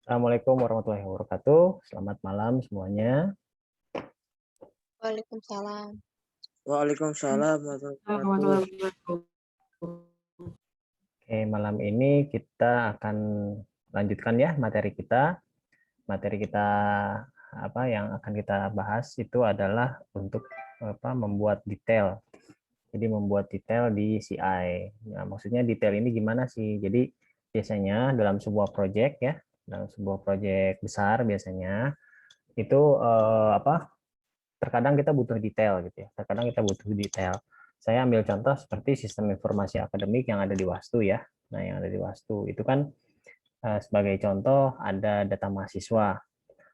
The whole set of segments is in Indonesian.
Assalamualaikum warahmatullahi wabarakatuh. Selamat malam semuanya. Waalaikumsalam. Waalaikumsalam warahmatullahi wabarakatuh. Oke, malam ini kita akan lanjutkan ya materi kita. Materi kita yang akan kita bahas itu adalah untuk membuat detail. Jadi membuat detail di CI. Nah, maksudnya detail ini gimana sih? Jadi biasanya dalam sebuah project ya, dalam sebuah project besar biasanya itu terkadang kita butuh detail gitu ya. Terkadang kita butuh detail. Saya ambil contoh seperti sistem informasi akademik yang ada di Wastu ya. Nah, yang ada di Wastu itu kan sebagai contoh ada data mahasiswa.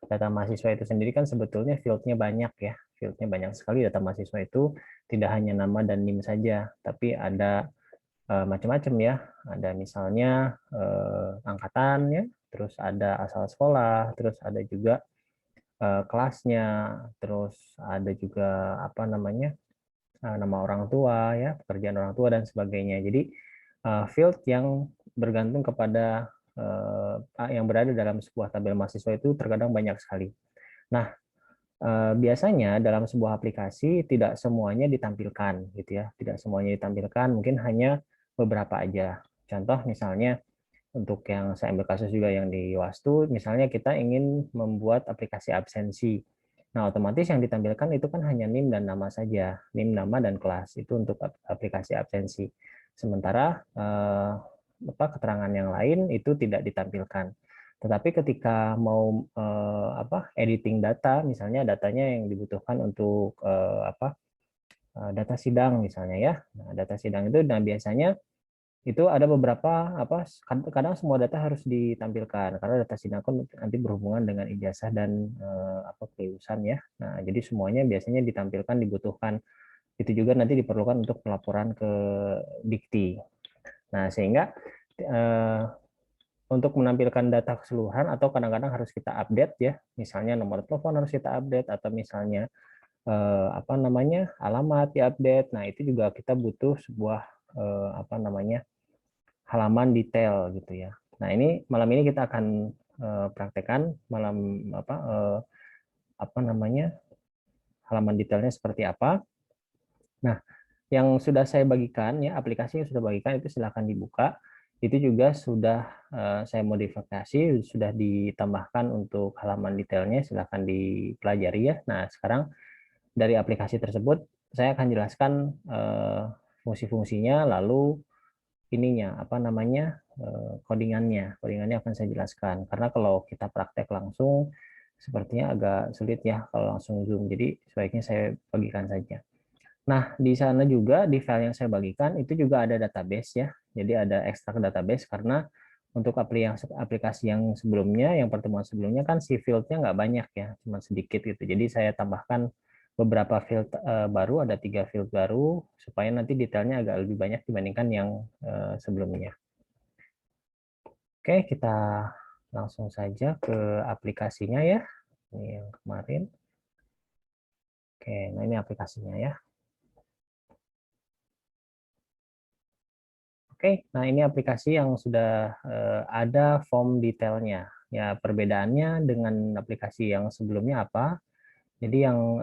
Data mahasiswa itu sendiri kan sebetulnya field-nya banyak ya. Field-nya banyak sekali. Data mahasiswa itu tidak hanya nama dan NIM saja, tapi ada macam-macam ya. Ada misalnya angkatannya, terus ada asal sekolah, terus ada juga kelasnya, terus ada juga nama orang tua ya, pekerjaan orang tua dan sebagainya. Jadi field yang bergantung kepada yang berada dalam sebuah tabel mahasiswa itu terkadang banyak sekali. Nah, biasanya dalam sebuah aplikasi tidak semuanya ditampilkan gitu ya, tidak semuanya ditampilkan, mungkin hanya beberapa aja. Contoh misalnya untuk yang saya ambil kasus juga yang di Wastu, misalnya kita ingin membuat aplikasi absensi. Nah, otomatis yang ditampilkan itu kan hanya NIM dan nama saja, NIM, nama, dan kelas. Itu untuk aplikasi absensi. Sementara keterangan yang lain itu tidak ditampilkan. Tetapi ketika mau editing data, misalnya datanya yang dibutuhkan untuk data sidang misalnya ya. Nah, data sidang itu biasanya itu ada beberapa kadang semua data harus ditampilkan karena data sidang kan nanti berhubungan dengan ijazah dan kelulusan ya. Nah, jadi semuanya biasanya ditampilkan, dibutuhkan. Itu juga nanti diperlukan untuk pelaporan ke Dikti. Nah, sehingga untuk menampilkan data keseluruhan atau kadang-kadang harus kita update ya. Misalnya nomor telepon harus kita update atau misalnya alamat diupdate. Nah, itu juga kita butuh sebuah halaman detail gitu ya. Nah, ini malam ini kita akan praktekkan halaman detailnya seperti apa. Nah, yang sudah saya bagikan ya, aplikasi yang sudah bagikan itu silahkan dibuka. Itu juga sudah saya modifikasi, sudah ditambahkan untuk halaman detailnya, silahkan dipelajari ya. Nah, sekarang dari aplikasi tersebut saya akan jelaskan fungsi-fungsinya, lalu codingannya akan saya jelaskan, karena kalau kita praktek langsung sepertinya agak sulit ya kalau langsung Zoom, jadi sebaiknya saya bagikan saja. Nah, di sana juga di file yang saya bagikan itu juga ada database ya, jadi ada ekstrak database karena untuk aplikasi yang sebelumnya, yang pertemuan sebelumnya kan si field-nya nggak banyak ya, cuma sedikit gitu, jadi saya tambahkan beberapa field baru, ada 3 field baru supaya nanti detailnya agak lebih banyak dibandingkan yang sebelumnya. Oke, kita langsung saja ke aplikasinya ya. Ini yang kemarin. Oke, nah ini aplikasinya ya. Oke, nah ini aplikasi yang sudah ada form detailnya. Ya, perbedaannya dengan aplikasi yang sebelumnya apa? Jadi yang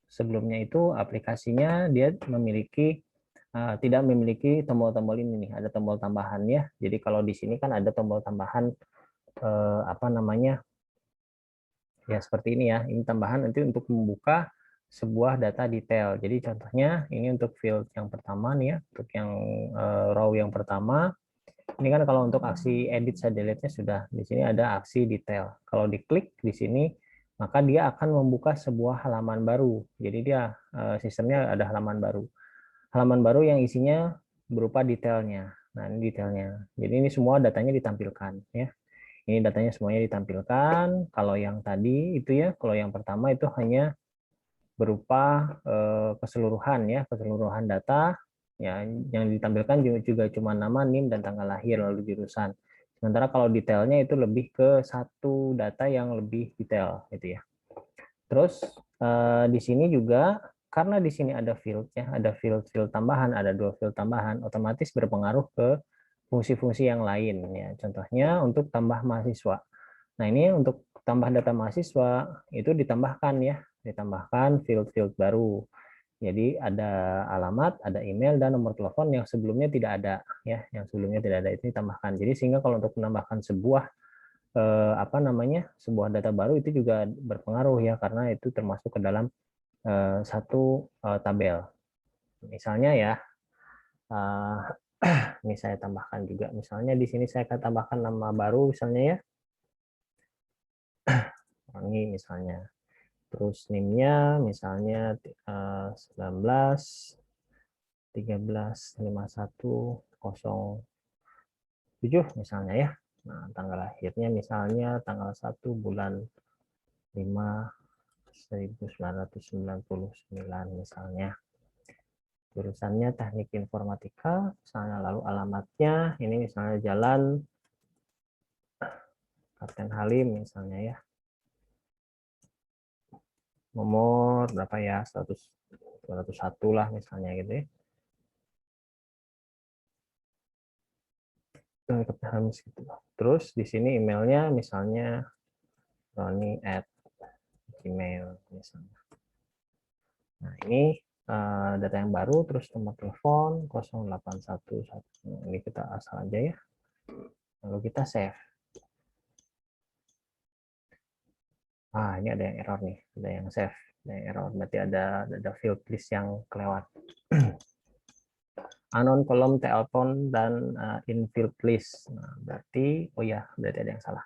sebelumnya itu aplikasinya dia tidak memiliki tombol-tombol ini nih, ada tombol tambahan ya. Jadi kalau di sini kan ada tombol tambahan ya seperti ini ya. Ini tambahan nanti untuk membuka sebuah data detail. Jadi contohnya ini untuk field yang pertama nih ya, untuk yang row yang pertama. Ini kan kalau untuk aksi edit saya delete-nya sudah di sini ada aksi detail. Kalau diklik di sini maka dia akan membuka sebuah halaman baru. Jadi dia sistemnya ada halaman baru. Halaman baru yang isinya berupa detailnya. Nah, ini detailnya. Jadi ini semua datanya ditampilkan ya. Ini datanya semuanya ditampilkan. Kalau yang tadi itu ya, kalau yang pertama itu hanya berupa keseluruhan ya, keseluruhan data ya, yang ditampilkan juga cuma nama, NIM, dan tanggal lahir lalu jurusan. Sementara kalau detailnya itu lebih ke satu data yang lebih detail gitu ya. Terus di sini juga karena di sini ada field-nya, ada field tambahan, ada 2 field tambahan, otomatis berpengaruh ke fungsi-fungsi yang lain. Ya. Contohnya untuk tambah mahasiswa. Nah ini untuk tambah data mahasiswa itu ditambahkan ya, ditambahkan field-field baru. Jadi ada alamat, ada email, dan nomor telepon yang sebelumnya tidak ada ya, yang sebelumnya tidak ada itu ditambahkan. Jadi sehingga kalau untuk menambahkan sebuah sebuah data baru itu juga berpengaruh ya, karena itu termasuk ke dalam satu tabel. Misalnya ya, ini saya tambahkan juga. Misalnya di sini saya akan tambahkan nama baru misalnya ya, ini misalnya. Terus NIM-nya misalnya 19 13 5107 misalnya ya. Nah, tanggal lahirnya misalnya tanggal 1 bulan 5 1999 misalnya. Jurusannya teknik informatika misalnya, lalu alamatnya ini misalnya Jalan Kapten Halim misalnya ya. Nomor berapa ya? 201 lah misalnya gitu ya. Kapten Halim gitu. Terus di sini emailnya misalnya roni@gmail misalnya. Nah, ini data yang baru, terus nomor telepon 0811. Ini kita asal aja ya. Lalu kita save. Ini ada yang error nih, ada yang save, ada yang error. Berarti ada field list yang kelewat. Unknown column telepon dan in field list. Nah, berarti oh ya, berarti ada yang salah.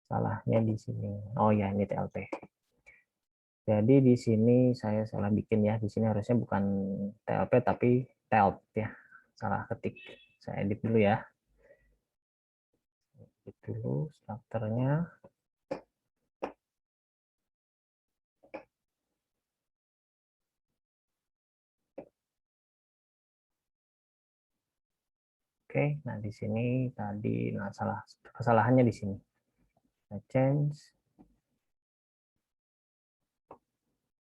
Salahnya di sini. Oh ya, ini TLP. Jadi di sini saya salah bikin ya. Di sini harusnya bukan TLP tapi TELP ya. Salah ketik. Saya edit dulu ya. Edit dulu strukturnya. Oke, nah di sini tadi kesalahannya di sini. Saya change.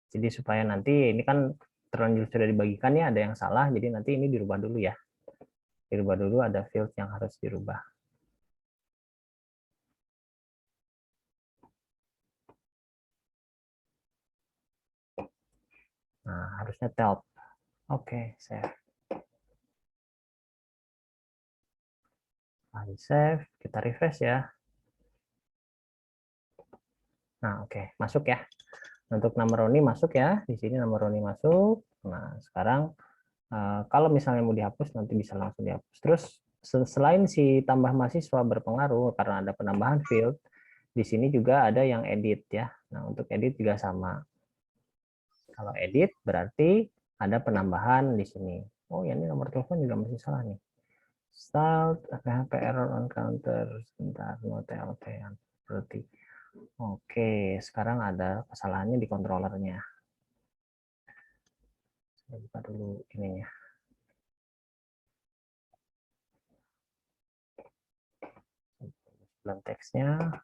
Jadi supaya nanti ini kan terlanjur sudah dibagikan ya, ada yang salah, jadi nanti ini dirubah dulu ya. Dirubah dulu, ada field yang harus dirubah. Nah, harusnya TELP. Oke, save. Save, kita refresh ya. Nah, oke, masuk ya. Untuk nama Roni masuk ya. Di sini nama Roni masuk. Nah, sekarang kalau misalnya mau dihapus, nanti bisa langsung dihapus. Terus, selain si tambah mahasiswa berpengaruh karena ada penambahan field, di sini juga ada yang edit ya. Nah, untuk edit juga sama. Kalau edit berarti ada penambahan di sini. Oh ya, ini nomor telepon juga masih salah nih. Start PHP error on counter. Sebentar, no TLP. Berarti. Oke, sekarang ada kesalahannya di controllernya. Saya buka dulu ininya. Dalam teksnya.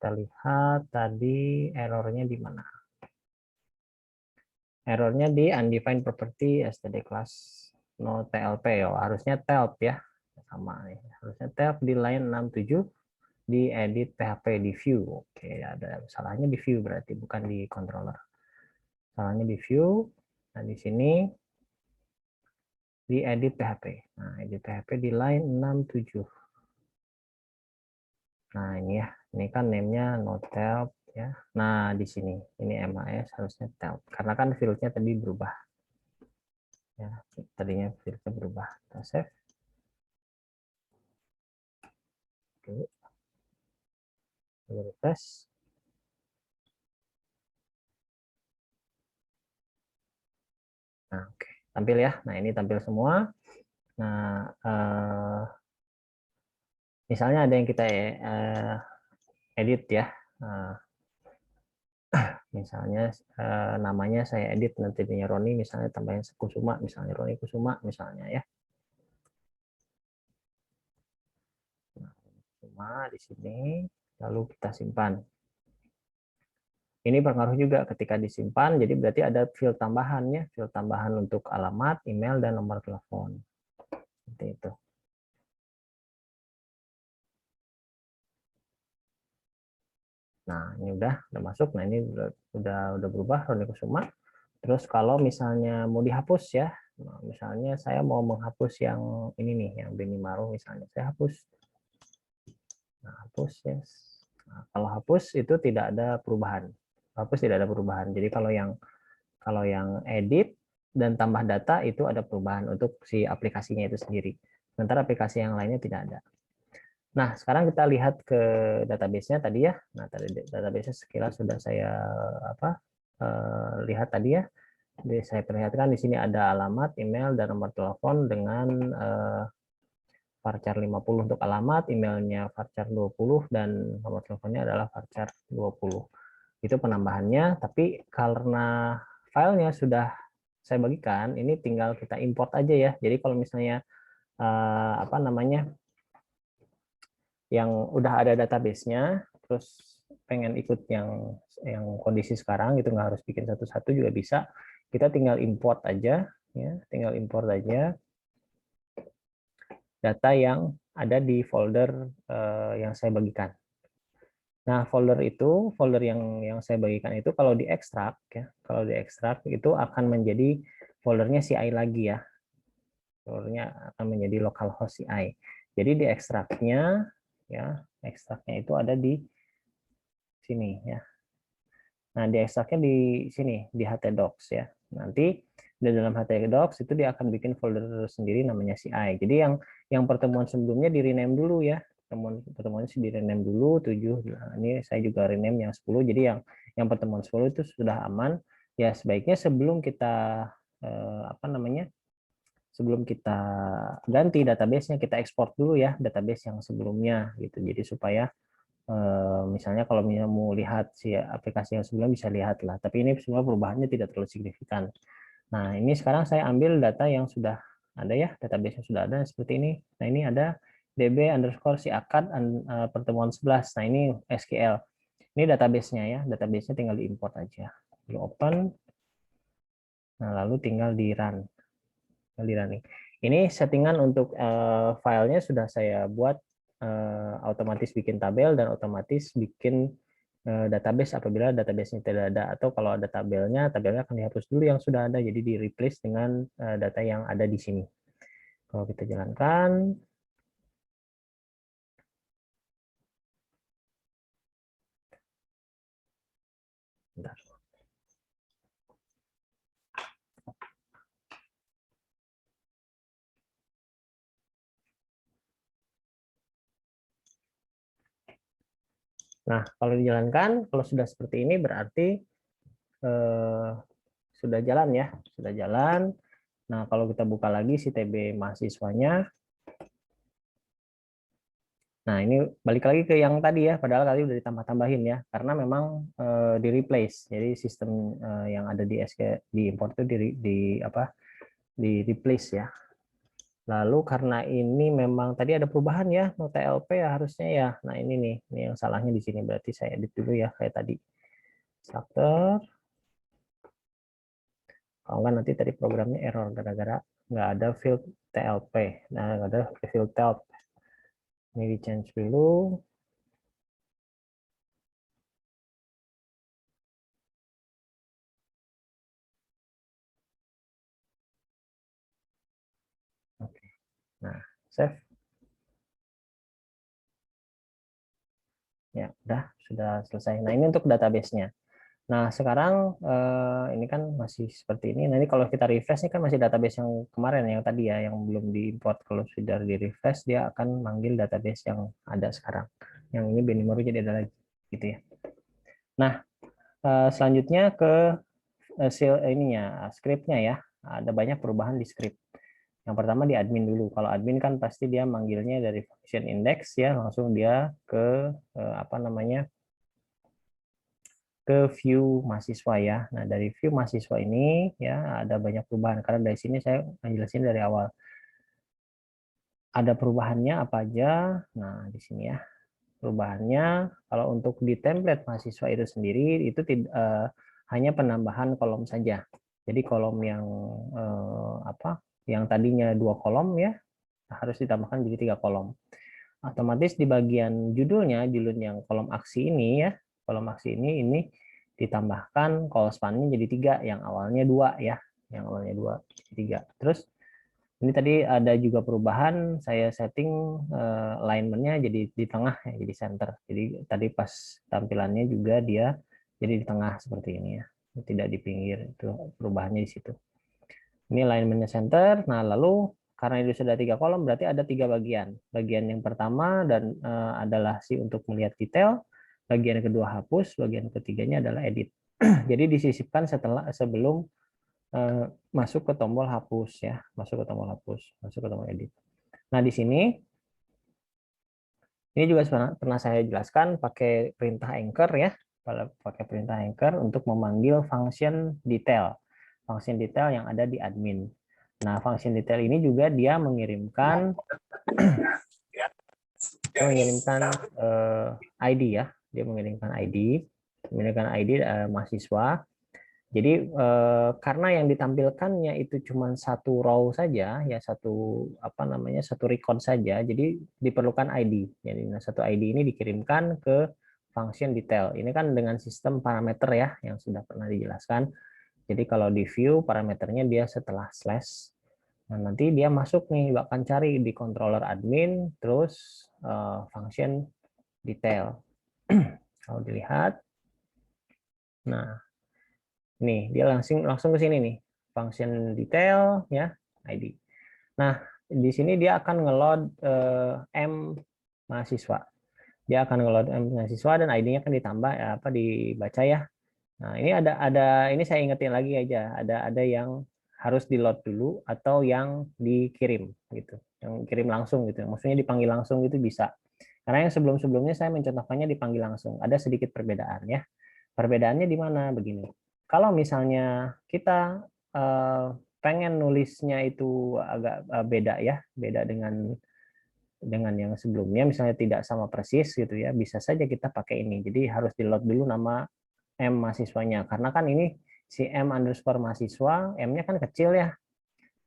Kita lihat tadi errornya di mana. Errornya di undefined property std class no TLP ya. Harusnya TELP ya. Sama nih. Harusnya TELP di line 67 di edit PHP di view. Oke, ada salahnya di view berarti bukan di controller. Salahnya di view. Nah, di sini di edit PHP. Nah, edit PHP di line 67. Nah, ini ya. Ini kan name-nya notelp ya. Nah, di sini ini MAS harusnya telp karena kan field-nya tadi berubah. Ya, tadinya field-nya berubah. Kita save. Oke. Refresh. Nah, oke. Tampil ya. Nah, ini tampil semua. Nah, misalnya ada yang kita edit ya. Misalnya namanya saya edit nanti punya Roni misalnya tambahin Kusuma misalnya Roni Kusuma misalnya ya. nama di sini, lalu kita simpan. Ini berpengaruh juga ketika disimpan, jadi berarti ada field tambahan ya, field tambahan untuk alamat, email, dan nomor telepon. Seperti itu. Nah, ini udah masuk. Nah, ini udah berubah Roni Kusuma. Terus kalau misalnya mau dihapus ya, misalnya saya mau menghapus yang ini nih, yang Beni Maru misalnya, saya hapus. Nah, hapus yes. Nah, kalau hapus itu tidak ada perubahan. Hapus tidak ada perubahan. Jadi kalau yang edit dan tambah data itu ada perubahan untuk si aplikasinya itu sendiri. Sementara aplikasi yang lainnya tidak ada. Nah, sekarang kita lihat ke database-nya tadi ya. Nah, tadi database-nya sekilas sudah saya lihat tadi ya. Jadi saya perlihatkan di sini ada alamat, email, dan nomor telepon dengan varchar 50 untuk alamat, emailnya varchar 20, dan nomor teleponnya adalah varchar 20. Itu penambahannya, tapi karena filenya sudah saya bagikan, ini tinggal kita import aja ya. Jadi kalau misalnya apa namanya, yang udah ada database-nya, terus pengen ikut yang kondisi sekarang, itu nggak harus bikin satu-satu juga bisa. Kita tinggal import aja, ya, tinggal import aja data yang ada di folder yang saya bagikan. Nah, folder yang saya bagikan itu kalau diekstrak ya, kalau diekstrak itu akan menjadi foldernya CI lagi ya. Foldernya akan menjadi localhost CI. Jadi diekstraknya ya, ekstraknya itu ada di sini ya. Nah, diekstraknya di sini di htdocs ya. Nanti di dalam htdocs itu dia akan bikin folder sendiri namanya CI. Jadi yang pertemuan sebelumnya di rename dulu ya. Pertemuannya di rename dulu 7. Nah, ini saya juga rename yang 10. Jadi yang pertemuan 10 itu sudah aman. Ya sebaiknya sebelum kita apa namanya? Sebelum kita ganti database-nya, kita ekspor dulu ya database yang sebelumnya gitu. Jadi supaya misalnya kalau mau lihat si aplikasi yang sebelumnya bisa lihat lah, tapi ini semua perubahannya tidak terlalu signifikan. Nah, ini sekarang saya ambil data yang sudah ada ya, database yang sudah ada seperti ini. Nah, ini ada db_si_akad pertemuan 11. Nah, ini SQL. Ini database-nya ya, database-nya tinggal diimport aja. Di open, nah lalu tinggal di run. Ini settingan untuk filenya sudah saya buat otomatis bikin tabel dan otomatis bikin database apabila database-nya tidak ada, atau kalau ada tabelnya akan dihapus dulu yang sudah ada, jadi di replace dengan data yang ada di sini. Kalau kita jalankan, bentar. Nah, kalau dijalankan, kalau sudah seperti ini berarti sudah jalan ya, sudah jalan. Nah, kalau kita buka lagi si TB mahasiswanya, nah ini balik lagi ke yang tadi ya, padahal kali udah ditambah-tambahin ya, karena memang di replace, jadi sistem yang ada di di import itu di replace ya. Lalu karena ini memang tadi ada perubahan ya, nota LP ya harusnya ya. Nah ini nih, ini yang salahnya di sini, berarti saya edit dulu ya kayak tadi. Structure. Kalau nggak nanti tadi programnya error gara-gara nggak ada field TLP. Nah nggak ada field TLP. Ini di change dulu. Oke. Nah, save. Ya, sudah selesai. Nah, ini untuk database-nya. Nah, sekarang ini kan masih seperti ini. Nah, ini kalau kita refresh ini kan masih database yang kemarin yang tadi ya, yang belum diimport. Kalau sudah di refresh dia akan manggil database yang ada sekarang. Yang ini Beni Maru jadi ada lagi gitu ya. Nah, selanjutnya ke ininya, script-nya ya. Ada banyak perubahan di script. Yang pertama di admin dulu. Kalau admin kan pasti dia manggilnya dari function index ya, langsung dia ke apa namanya? Ke view mahasiswa ya. Nah, dari view mahasiswa ini ya ada banyak perubahan karena dari sini saya menjelaskan dari awal. Ada perubahannya apa aja? Nah, di sini ya. Perubahannya kalau untuk di template mahasiswa itu sendiri itu hanya penambahan kolom saja. Jadi kolom yang yang tadinya 2 kolom ya harus ditambahkan jadi 3 kolom. Otomatis di bagian judulnya, judul yang kolom aksi ini ya, kolom aksi ini ditambahkan call span-nya jadi 3, yang awalnya 2 ya, yang awalnya 2 jadi 3. Terus ini tadi ada juga perubahan, saya setting alignment-nya jadi di tengah ya, jadi center. Jadi tadi pas tampilannya juga dia jadi di tengah seperti ini ya, tidak di pinggir. Itu perubahannya di situ. Ini alignment-nya center. Nah, lalu karena itu sudah 3 kolom, berarti ada 3 bagian. Bagian yang pertama dan adalah untuk melihat detail. Bagian kedua hapus. Bagian ketiganya adalah edit. Jadi disisipkan sebelum masuk ke tombol hapus ya, masuk ke tombol hapus, masuk ke tombol edit. Nah, di sini ini juga pernah saya jelaskan pakai perintah anchor ya, pakai perintah anchor untuk memanggil function detail yang ada di admin. Nah, function detail ini juga dia mengirimkan ID ya, dia mengirimkan ID mahasiswa. Jadi karena yang ditampilkannya itu cuma satu row saja ya, satu record saja, jadi diperlukan ID. Jadi satu ID ini dikirimkan ke function detail. Ini kan dengan sistem parameter ya yang sudah pernah dijelaskan. Jadi kalau di view parameternya dia setelah slash. Nah, nanti dia masuk nih, bahkan cari di controller admin terus function detail. Kalau dilihat, nah nih dia langsung ke sini nih, function detail ya, ID. Nah, di sini dia akan ngeload M mahasiswa. Dia akan ngeload M mahasiswa dan ID-nya kan ditambah ya, dibaca ya. Nah, ini ini saya ingetin lagi aja, ada yang harus di load dulu atau yang dikirim gitu. Yang kirim langsung gitu. Maksudnya dipanggil langsung itu bisa. Karena yang sebelum-sebelumnya saya mencontohkannya dipanggil langsung. Ada sedikit perbedaan ya. Perbedaannya di mana? Begini. Kalau misalnya kita pengen nulisnya itu agak beda ya, beda dengan yang sebelumnya, misalnya tidak sama persis gitu ya, bisa saja kita pakai ini. Jadi harus di load dulu nama M mahasiswanya, karena kan ini si M underscore mahasiswa, M-nya kan kecil ya,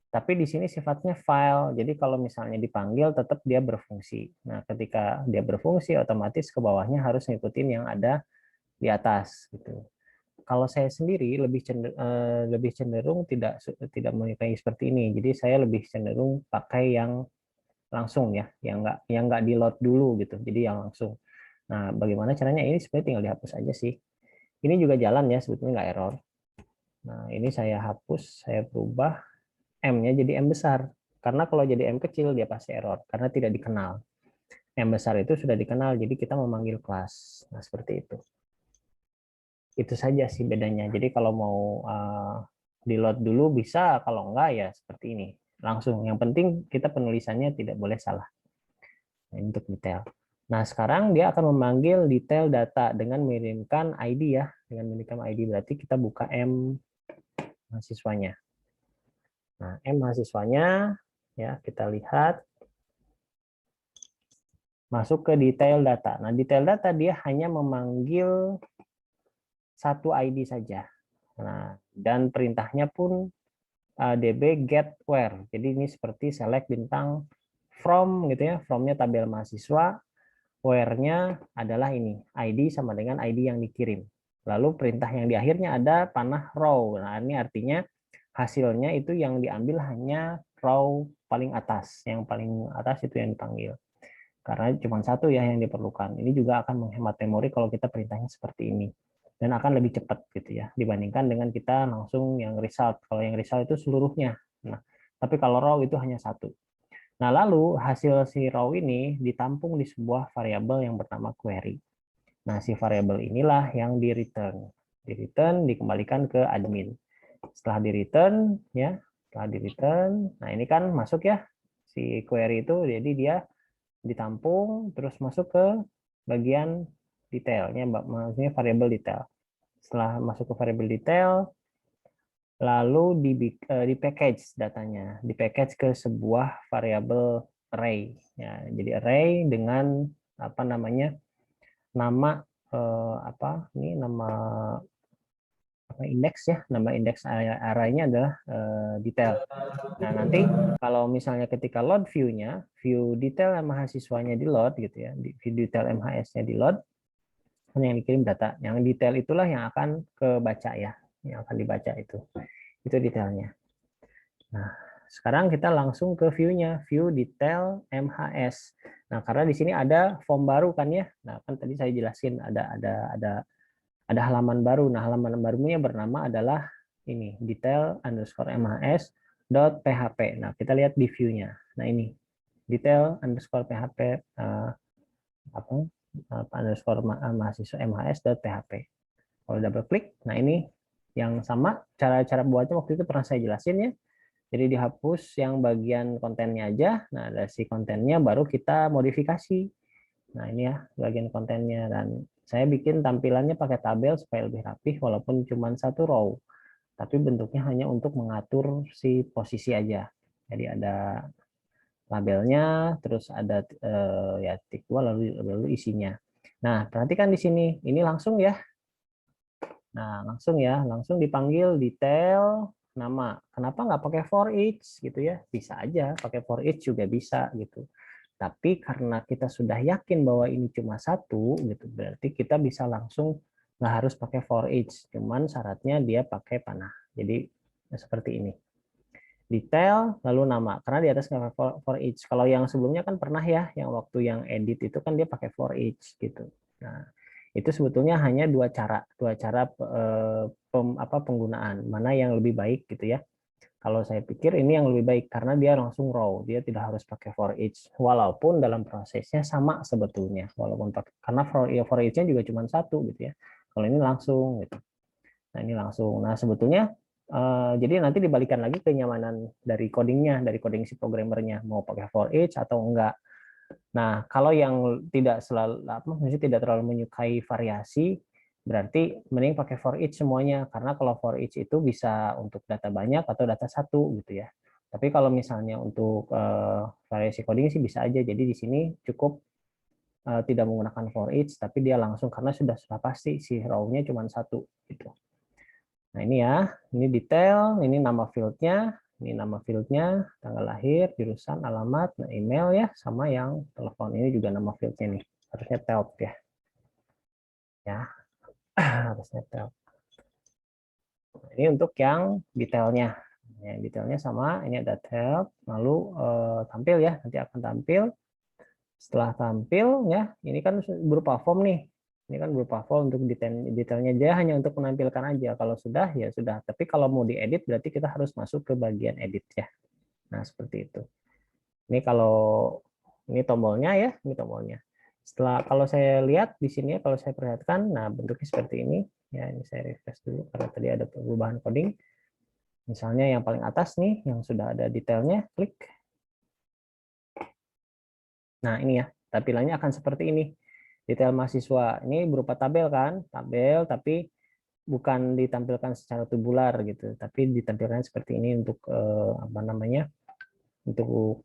tapi di sini sifatnya file, jadi kalau misalnya dipanggil tetap dia berfungsi. Nah, ketika dia berfungsi, otomatis ke bawahnya harus ngikutin yang ada di atas gitu. Kalau saya sendiri lebih cenderung tidak menyukai seperti ini, jadi saya lebih cenderung pakai yang langsung ya, yang nggak di load dulu gitu, jadi yang langsung. Nah, bagaimana caranya? Ini sebenarnya tinggal dihapus aja sih. Ini juga jalan ya, sebetulnya nggak error. Nah, ini saya hapus, saya berubah M-nya jadi M besar. Karena kalau jadi M kecil, dia pasti error, karena tidak dikenal. M besar itu sudah dikenal, jadi kita memanggil kelas. Nah, seperti itu. Itu saja sih bedanya. Jadi kalau mau di load dulu bisa, kalau enggak ya seperti ini. Langsung. Yang penting kita penulisannya tidak boleh salah. Nah, untuk detail. Nah, sekarang dia akan memanggil detail data dengan mengirimkan ID ya. Dengan mengirimkan ID berarti kita buka M mahasiswanya. Nah, M mahasiswanya ya, kita lihat masuk ke detail data. Nah, detail data dia hanya memanggil satu ID saja. Nah, dan perintahnya pun db get where. Jadi ini seperti select bintang from gitu ya. From-nya tabel mahasiswa, where-nya adalah ini, ID sama dengan ID yang dikirim. Lalu perintah yang di akhirnya ada panah row. Nah, ini artinya hasilnya itu yang diambil hanya row paling atas. Yang paling atas itu yang dipanggil. Karena cuma satu ya yang diperlukan. Ini juga akan menghemat memori kalau kita perintahnya seperti ini. Dan akan lebih cepat gitu ya, dibandingkan dengan kita langsung yang result. Kalau yang result itu seluruhnya. Nah, tapi kalau row itu hanya satu. Nah, lalu hasil si row ini ditampung di sebuah variabel yang bernama query. Nah, si variabel inilah yang di return. Di return dikembalikan ke admin. Setelah di return ya, nah ini kan masuk ya si query itu, jadi dia ditampung terus masuk ke bagian detailnya, maksudnya variabel detail. Setelah masuk ke variabel detail, lalu di package datanya, di package ke sebuah variabel array. Ya, jadi array dengan apa namanya nama ini nama indeks ya, nama indeks arraynya adalah detail. Nah, nanti kalau misalnya ketika load view-nya, view detail mahasiswanya di load gitu ya, view detail MHS-nya di load, yang dikirim data. Yang detail itulah yang akan kebaca ya, yang akan dibaca itu detailnya. Nah, sekarang kita langsung ke view-nya, view detail MHS. Nah, karena di sini ada form baru kan ya. Nah, kan tadi saya jelasin ada halaman baru. Nah, halaman barunya bernama adalah ini detail_mhs.php. Nah, kita lihat di view-nya. Nah, ini detail_php underscore mahasiswa mhs.php. Kalau double klik, nah ini yang sama cara buatnya waktu itu pernah saya jelasin ya. Jadi dihapus yang bagian kontennya aja. Nah, dari si kontennya baru kita modifikasi. Nah, ini ya bagian kontennya, dan saya bikin tampilannya pakai tabel supaya lebih rapih walaupun cuma satu row. Tapi bentuknya hanya untuk mengatur si posisi aja. Jadi ada labelnya, terus ada ya tik 2 lalu isinya. Nah, perhatikan di sini. Ini langsung ya. Nah, langsung dipanggil detail nama. Kenapa nggak pakai for each gitu ya? Bisa aja pakai for each juga bisa gitu. Tapi karena kita sudah yakin bahwa ini cuma satu gitu, berarti kita bisa langsung nggak harus pakai for each. Cuman syaratnya dia pakai panah. Jadi seperti ini. Detail lalu nama. Karena di atas nggak pakai for each. Kalau yang sebelumnya kan pernah ya, yang waktu yang edit itu kan dia pakai for each gitu. Nah, itu sebetulnya hanya dua cara penggunaan, mana yang lebih baik gitu ya. Kalau saya pikir ini yang lebih baik karena dia langsung raw, dia tidak harus pakai for each, walaupun dalam prosesnya sama sebetulnya, walaupun karena for each-nya juga cuma satu gitu ya. Kalau ini langsung gitu. Nah, ini langsung. Nah, sebetulnya jadi nanti dibalikan lagi kenyamanan dari codingnya, dari coding si programmernya, mau pakai for each atau enggak. Nah, kalau yang tidak maksudnya tidak terlalu menyukai variasi, berarti mending pakai for each semuanya, karena kalau for each itu bisa untuk data banyak atau data satu gitu ya. Tapi kalau misalnya untuk variasi coding sih bisa aja. Jadi di sini cukup tidak menggunakan for each, tapi dia langsung karena sudah pasti si row-nya cuma satu gitu. Nah, ini ya, ini detail, ini nama field-nya, ini nama field-nya, tanggal lahir, jurusan, alamat, nah email ya, sama yang telepon. Ini juga nama field-nya nih, harusnya tel ya. Ya, harusnya tel. Nah, ini untuk yang detailnya. Yang detailnya sama, ini ada tel, lalu tampil ya, nanti akan tampil. Setelah tampil ya, ini kan berupa form nih. Ini kan berupa form untuk detailnya dia hanya untuk menampilkan aja. Kalau sudah ya sudah. Tapi kalau mau diedit berarti kita harus masuk ke bagian edit ya. Nah, seperti itu. Ini kalau ini tombolnya ya, ini tombolnya. Setelah kalau saya lihat di sini ya, kalau saya perhatikan, nah bentuknya seperti ini. Ya, ini saya refresh dulu karena tadi ada perubahan coding. Misalnya yang paling atas nih, yang sudah ada detailnya, klik. Nah, ini ya, tampilannya akan seperti ini. Detail mahasiswa ini berupa tabel kan, tabel tapi bukan ditampilkan secara tubular gitu, tapi ditampilkan seperti ini untuk apa namanya? Untuk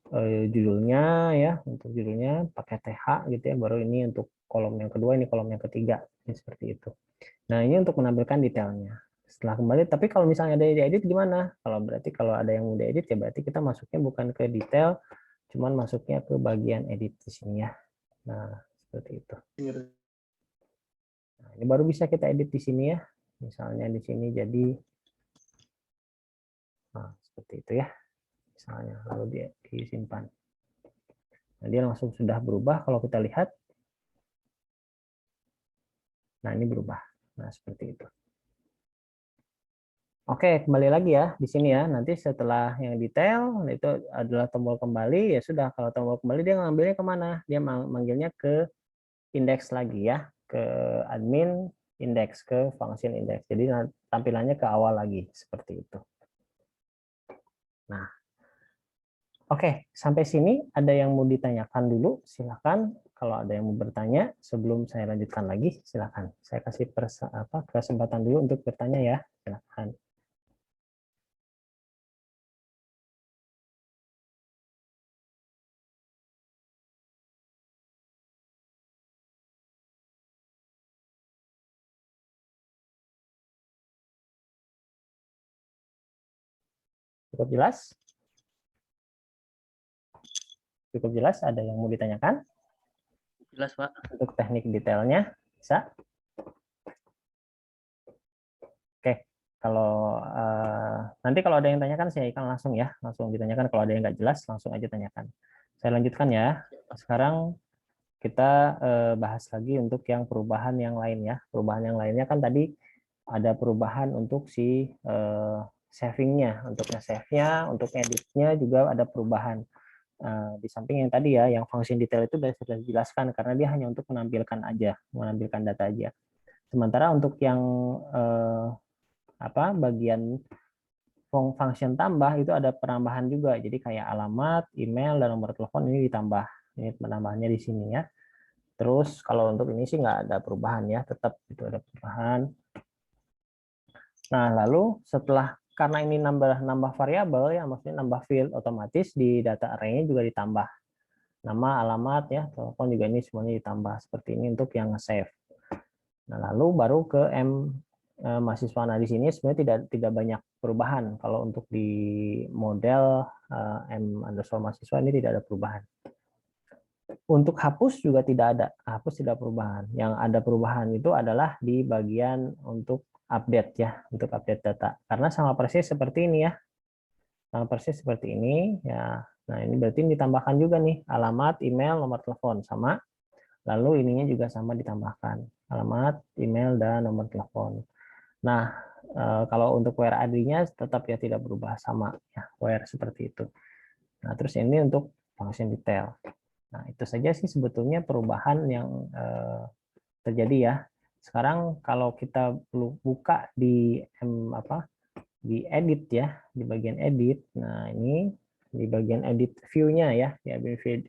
judulnya ya, untuk judulnya pakai TH gitu ya, baru ini untuk kolom yang kedua, ini kolom yang ketiga, ini seperti itu. Nah, ini untuk menampilkan detailnya. Setelah kembali, tapi kalau misalnya ada yang diedit gimana? Kalau ada yang mau diedit ya berarti kita masuknya bukan ke detail, cuman masuknya ke bagian edit di sini ya. Nah, seperti itu. Nah, ini baru bisa kita edit di sini ya. Misalnya di sini jadi seperti itu ya. Misalnya lalu dia disimpan. Nah, dia langsung sudah berubah kalau kita lihat. Nah, ini berubah. Nah, seperti itu. Oke, kembali lagi ya di sini ya. Nanti setelah yang detail itu adalah tombol kembali, ya sudah. Kalau tombol kembali dia ngambilnya kemana? Dia manggilnya ke indeks lagi ya, ke admin indeks, ke function indeks. Jadi tampilannya ke awal lagi seperti itu. Nah, oke, sampai sini ada yang mau ditanyakan dulu? Silakan. Kalau ada yang mau bertanya sebelum saya lanjutkan lagi, silakan. Saya kasih kesempatan dulu untuk bertanya ya. Silakan. Cukup jelas? Cukup jelas? Ada yang mau ditanyakan? Jelas, Pak. Untuk teknik detailnya, bisa? Oke, kalau nanti kalau ada yang tanyakan, saya akan langsung ya. Langsung ditanyakan. Kalau ada yang nggak jelas, langsung aja tanyakan. Saya lanjutkan ya. Sekarang kita bahas lagi untuk yang perubahan yang lain ya. Perubahan yang lainnya kan tadi ada perubahan untuk si savingnya, untuk nge-save-nya, untuk edit-nya juga ada perubahan. Di samping yang tadi ya, yang function detail itu sudah dijelaskan karena dia hanya untuk menampilkan aja, menampilkan data aja. Sementara untuk yang bagian function tambah itu ada penambahan juga. Jadi kayak alamat, email, dan nomor telepon ini ditambah. Ini penambahannya di sini ya. Terus kalau untuk ini sih nggak ada perubahan ya, tetap itu ada perubahan. Nah, lalu setelah karena ini nambah variabel ya, maksudnya nambah field, otomatis di data array-nya juga ditambah. Nama, alamat ya, telepon juga ini semuanya ditambah seperti ini untuk yang save. Nah, lalu baru ke mahasiswa. Nah, di sini sebenarnya tidak banyak perubahan. Kalau untuk di model m_mahasiswa ini tidak ada perubahan. Untuk hapus juga tidak ada, hapus tidak perubahan. Yang ada perubahan itu adalah di bagian untuk update ya, untuk update data. Karena sama persis seperti ini ya, sama persis seperti ini ya. Nah ini berarti ditambahkan juga nih alamat, email, nomor telepon sama. Lalu ininya juga sama ditambahkan alamat, email, dan nomor telepon. Nah kalau untuk where ID-nya tetap ya tidak berubah sama ya, where seperti itu. Nah terus ini untuk function detail. Nah, itu saja sih sebetulnya perubahan yang terjadi ya. Sekarang kalau kita buka di di edit ya, di bagian edit. Nah, ini di bagian edit view-nya ya, di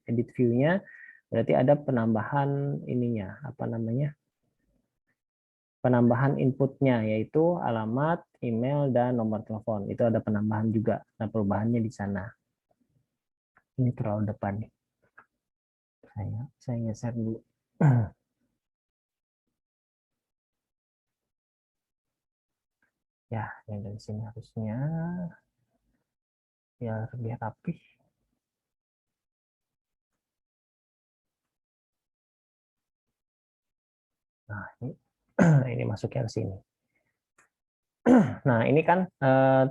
edit view-nya berarti ada penambahan ininya, apa namanya? Penambahan inputnya yaitu alamat, email, dan nomor telepon. Itu ada penambahan juga. Nah, perubahannya di sana. Ini terlalu depan nih. Saya geser dulu. Ya, yang dari sini harusnya biar lebih rapi. Nah, ini masuknya ke sini. Nah, ini kan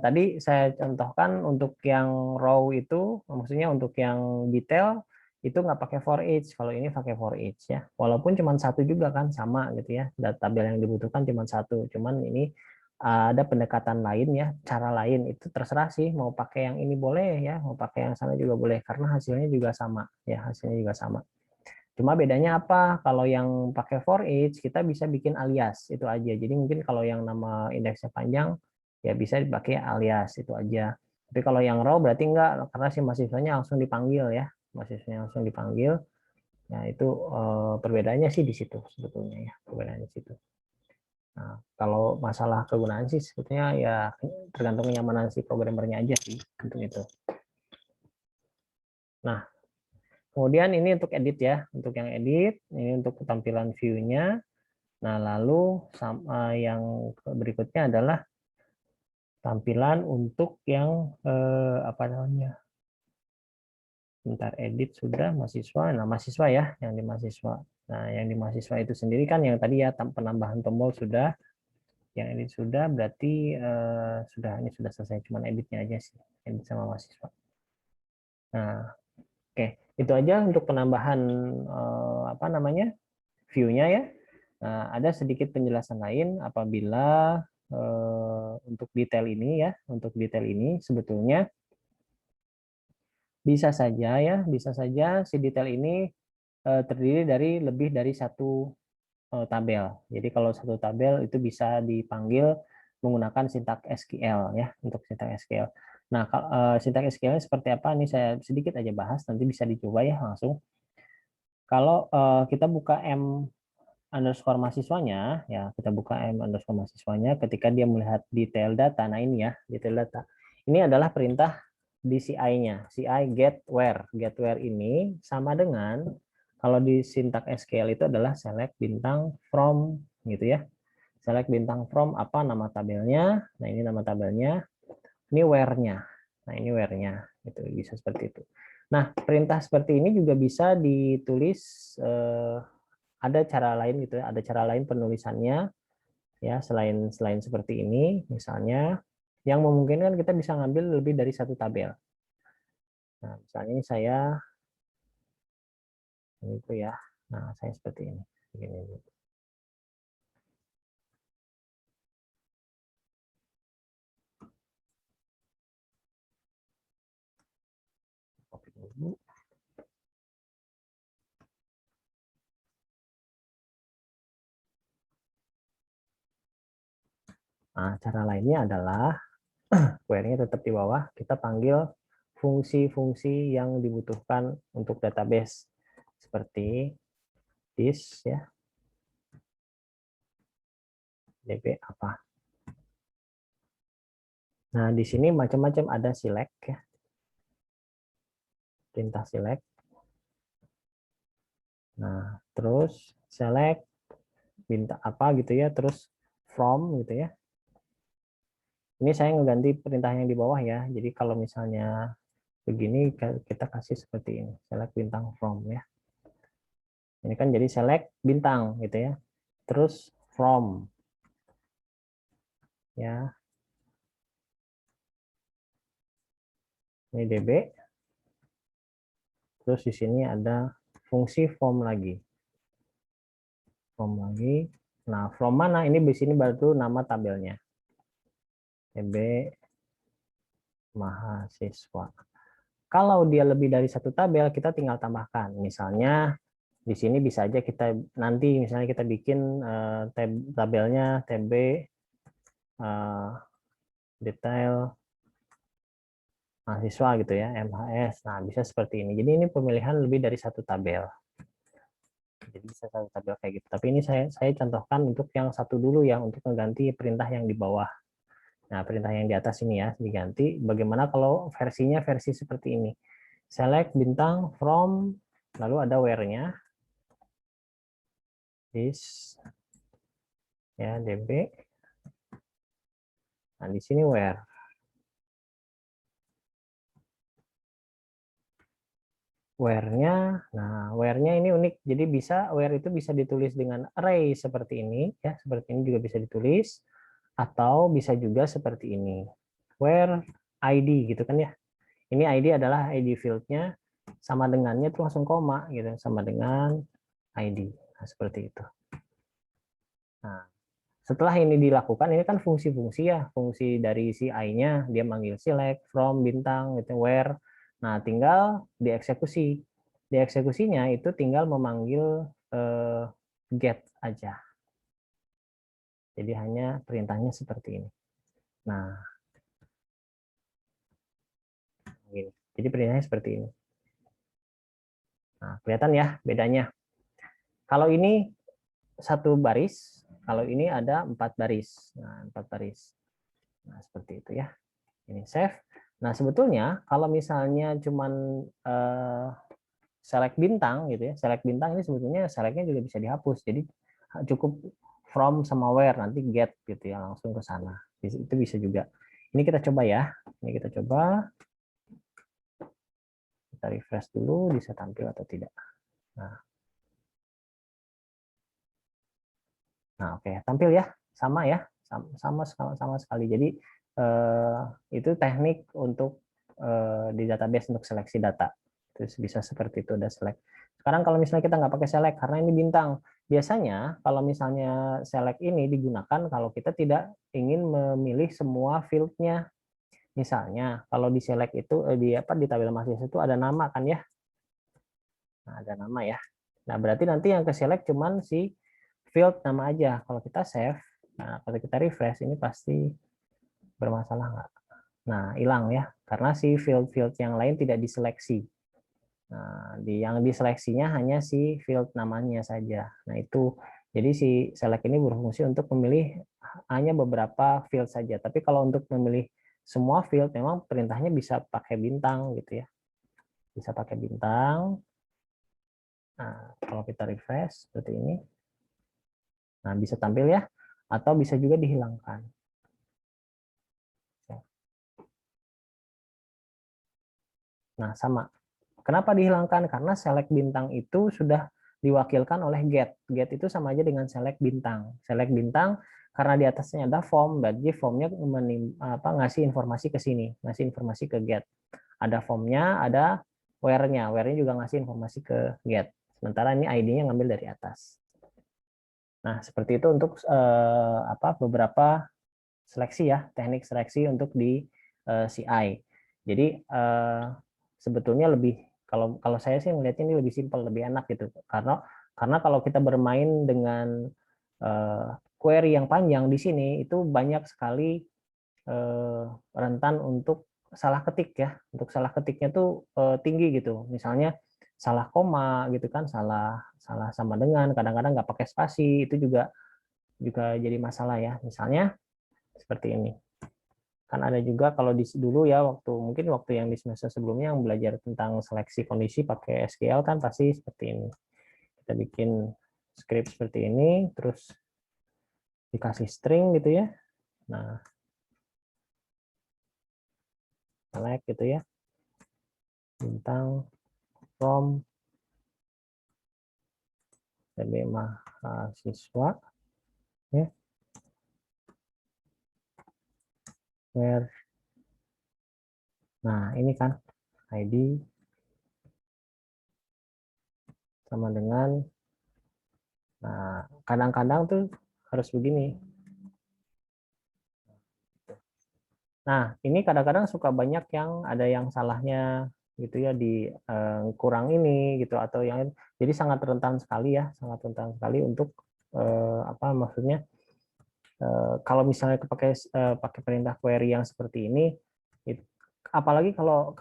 tadi saya contohkan untuk yang raw itu, maksudnya untuk yang detail itu nggak pakai for each. Kalau ini pakai for each ya. Walaupun cuma satu juga kan sama gitu ya. Data tabel yang dibutuhkan cuma satu. Cuman ini ada pendekatan lain ya, cara lain itu terserah sih mau pakai yang ini boleh ya, mau pakai yang sana juga boleh karena hasilnya juga sama ya, hasilnya juga sama. Cuma bedanya apa? Kalau yang pakai for each kita bisa bikin alias itu aja. Jadi mungkin kalau yang nama indeksnya panjang ya bisa dipakai alias itu aja. Tapi kalau yang raw berarti enggak karena si mahasiswanya langsung dipanggil ya. Mahasiswanya langsung dipanggil. Nah, itu perbedaannya sih di situ sebetulnya ya, perbedaannya di situ. Nah, kalau masalah kegunaan sih sebetulnya ya tergantung kenyamanan si programmernya aja sih untuk itu. Nah, kemudian ini untuk edit ya, untuk yang edit, ini untuk tampilan view-nya. Nah, lalu yang berikutnya adalah tampilan untuk yang apa namanya? Bentar, edit sudah, mahasiswa. Nah, mahasiswa ya, yang di mahasiswa. Nah, yang di mahasiswa itu sendiri kan yang tadi ya penambahan tombol sudah, yang edit sudah berarti sudah, ini sudah selesai, cuman editnya aja sih, edit sama mahasiswa. Nah, oke, itu aja untuk penambahan apa namanya? View-nya ya. Nah, ada sedikit penjelasan lain apabila untuk detail ini ya, untuk detail ini sebetulnya bisa saja ya, bisa saja si detail ini terdiri dari lebih dari satu tabel. Jadi kalau satu tabel itu bisa dipanggil menggunakan sintak SQL ya, untuk sintak SQL. Nah, sintak SQL seperti apa? Ini saya sedikit aja bahas, nanti bisa dicoba ya langsung. Kalau kita buka M_mahasiswanya, ya kita buka M_mahasiswanya, ketika dia melihat detail data, nah ini ya, detail data. Ini adalah perintah di CI-nya, CI get where. Get where ini sama dengan, kalau di sintak SQL itu adalah select bintang from, gitu ya. Select bintang from apa nama tabelnya, nah ini nama tabelnya, ini where-nya. Nah, ini where-nya, itu bisa seperti itu. Nah, perintah seperti ini juga bisa ditulis, ada cara lain gitu ya, ada cara lain penulisannya ya, selain seperti ini, misalnya yang memungkinkan kita bisa ngambil lebih dari satu tabel. Nah, misalnya ini saya itu ya. Nah, saya seperti ini. Begini. Copy dulu. Nah, cara lainnya adalah query-nya tetap di bawah, kita panggil fungsi-fungsi yang dibutuhkan untuk database seperti this ya, db apa. Nah, di sini macam-macam, ada select ya, perintah select. Nah, terus select bintang apa gitu ya, terus from gitu ya. Ini saya ngeganti perintah yang di bawah ya. Jadi kalau misalnya begini kita kasih seperti ini, select bintang from ya. Ini kan jadi select bintang gitu ya. Terus from ya. Ini DB. Terus di sini ada fungsi from lagi. From lagi. Nah, from mana? Ini di sini baru nama tabelnya. DB mahasiswa. Kalau dia lebih dari satu tabel, kita tinggal tambahkan. Misalnya di sini bisa aja kita nanti misalnya kita bikin tabelnya TB detail mahasiswa gitu ya, MHS. Nah, bisa seperti ini. Jadi ini pemilihan lebih dari satu tabel. Jadi bisa satu tabel kayak gitu. Tapi ini saya contohkan untuk yang satu dulu ya, untuk mengganti perintah yang di bawah. Nah, perintah yang di atas ini ya diganti. Bagaimana kalau versinya versi seperti ini? Select bintang from, lalu ada where-nya. This ya db. Nah, di sini where. Where-nya, nah where-nya ini unik. Jadi where itu bisa ditulis dengan array seperti ini ya, seperti ini juga bisa ditulis, atau bisa juga seperti ini. Where ID gitu kan ya. Ini ID adalah ID field-nya, sama dengannya itu langsung koma gitu, sama dengan ID. Nah, seperti itu. Nah, setelah ini dilakukan, ini kan fungsi-fungsi ya, fungsi dari si I-nya, dia manggil select, from, bintang, gitu, where. Nah, tinggal dieksekusi. Dieksekusinya itu tinggal memanggil get aja. Jadi hanya perintahnya seperti ini. Nah, gini. Jadi perintahnya seperti ini. Nah, kelihatan ya bedanya. Kalau ini satu baris, kalau ini ada 4 baris. Nah, 4 baris. Nah, seperti itu ya. Ini save. Nah, sebetulnya kalau misalnya cuman select bintang gitu ya, select bintang ini sebetulnya selectnya juga bisa dihapus. Jadi cukup from sama where, nanti get gitu ya, langsung ke sana. Itu bisa juga. Ini kita coba ya. Ini kita coba. Kita refresh dulu, bisa tampil atau tidak. Nah, oke, tampil ya, sama ya, sama sekali. Jadi itu teknik untuk di database untuk seleksi data. Terus bisa seperti itu, ada select. Sekarang kalau misalnya kita nggak pakai select karena ini bintang, biasanya kalau misalnya select ini digunakan kalau kita tidak ingin memilih semua field-nya. Misalnya kalau di select itu di tabel mahasiswa itu ada nama kan ya. Nah, ada nama ya. Nah, berarti nanti yang ke select cuman si field nama aja. Kalau kita save, nah kalau kita refresh ini pasti bermasalah nggak? Nah, hilang ya, karena si field-field yang lain tidak diseleksi. Nah, yang diseleksinya hanya si field namanya saja. Nah, itu jadi si select ini berfungsi untuk memilih hanya beberapa field saja. Tapi kalau untuk memilih semua field memang perintahnya bisa pakai bintang gitu ya. Bisa pakai bintang. Nah, kalau kita refresh seperti ini. Nah, bisa tampil ya, atau bisa juga dihilangkan. Nah, sama. Kenapa dihilangkan? Karena select bintang itu sudah diwakilkan oleh get. Get itu sama aja dengan select bintang. Select bintang karena di atasnya ada form, berarti formnya ngasih informasi ke sini, ngasih informasi ke get. Ada formnya, ada where-nya. Where-nya juga ngasih informasi ke get. Sementara ini ID-nya ngambil dari atas. Nah, seperti itu untuk beberapa seleksi ya, teknik seleksi untuk di CI. Jadi sebetulnya lebih kalau saya sih melihatnya ini lebih simpel, lebih enak gitu. Karena kalau kita bermain dengan query yang panjang di sini itu banyak sekali rentan untuk salah ketik ya. Untuk salah ketiknya tuh tinggi gitu. Misalnya salah koma gitu kan, salah sama dengan, kadang-kadang nggak pakai spasi, itu juga jadi masalah ya. Misalnya seperti ini. Kan ada juga kalau dulu ya mungkin waktu yang di semester sebelumnya yang belajar tentang seleksi kondisi pakai SQL kan pasti seperti ini. Kita bikin script seperti ini, terus dikasih string gitu ya. Nah, select gitu ya. Bintang from DB mahasiswa ya. Where. Nah, ini kan ID sama dengan, nah kadang-kadang tuh harus begini. Nah, ini kadang-kadang suka banyak yang ada yang salahnya gitu ya di kurang ini gitu atau yang jadi sangat rentan sekali ya, sangat rentan sekali untuk maksudnya kalau misalnya pakai perintah query yang seperti ini, apalagi kalau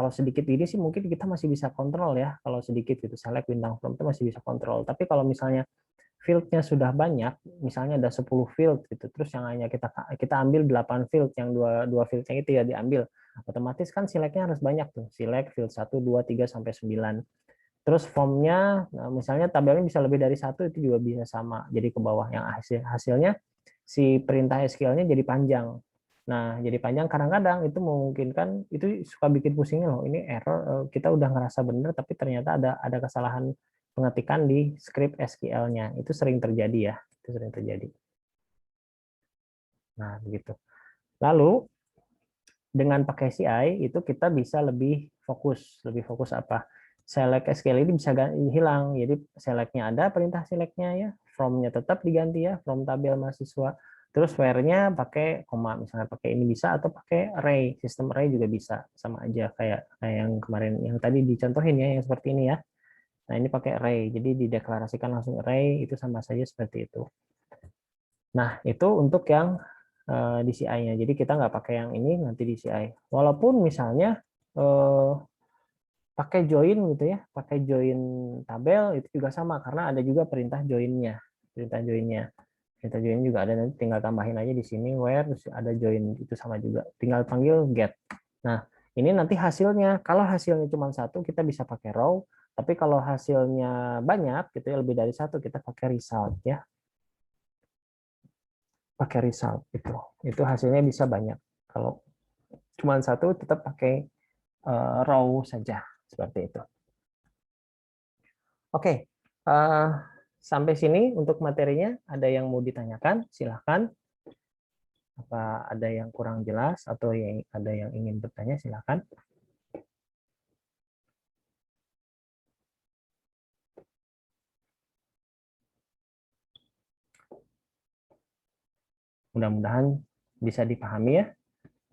sedikit ini sih mungkin kita masih bisa kontrol ya, kalau sedikit gitu select bintang from itu masih bisa kontrol. Tapi kalau misalnya field-nya sudah banyak, misalnya ada 10 field gitu, terus yang hanya kita ambil 8 field, yang dua field-nya itu ya diambil, otomatis kan select-nya harus banyak tuh, select field 1, 2, 3 sampai 9. Terus formnya, nah misalnya tabelnya bisa lebih dari satu, itu juga bisa sama, jadi ke bawah yang hasilnya si perintah SQL-nya jadi panjang. Nah, jadi panjang kadang-kadang itu memungkinkan, itu suka bikin pusingnya loh, ini error, kita udah ngerasa benar, tapi ternyata ada kesalahan pengetikan di script SQL-nya. Itu sering terjadi ya, itu sering terjadi. Nah, begitu. Lalu, dengan pakai CI, itu kita bisa lebih fokus apa? Select SQL ini bisa hilang, jadi select-nya ada, perintah select-nya ya, from-nya tetap diganti ya, from tabel mahasiswa. Terus where-nya pakai koma, misalnya pakai ini bisa, atau pakai array, sistem array juga bisa, sama aja kayak yang kemarin, yang tadi dicontohin ya, yang seperti ini ya. Nah, ini pakai array, jadi dideklarasikan langsung array, itu sama saja seperti itu. Nah, itu untuk yang di CI-nya. Jadi kita nggak pakai yang ini, nanti di CI. Walaupun misalnya pakai join gitu ya, pakai join tabel, itu juga sama, karena ada juga perintah join-nya. Perintah join-nya. Perintah join juga ada, nanti tinggal tambahin aja di sini, where, terus ada join, itu sama juga. Tinggal panggil get. Nah, ini nanti hasilnya, kalau hasilnya cuma satu, kita bisa pakai row, tapi kalau hasilnya banyak, gitu ya, lebih dari satu, kita pakai result ya. Pakai result itu hasilnya bisa banyak. Kalau cuma satu, tetap pakai row saja seperti itu. Oke, sampai sini untuk materinya. Ada yang mau ditanyakan? Silahkan. Apa ada yang kurang jelas atau ada yang ingin bertanya? Silahkan. Mudah-mudahan bisa dipahami ya.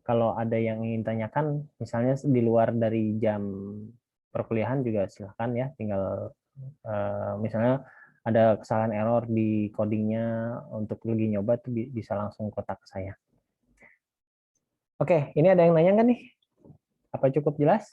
Kalau ada yang ingin tanyakan, misalnya di luar dari jam perkuliahan juga silahkan ya. Tinggal misalnya ada kesalahan error di codingnya untuk lagi nyoba tuh bisa langsung kontak saya. Oke, ini ada yang nanya nggak nih? Apa cukup jelas?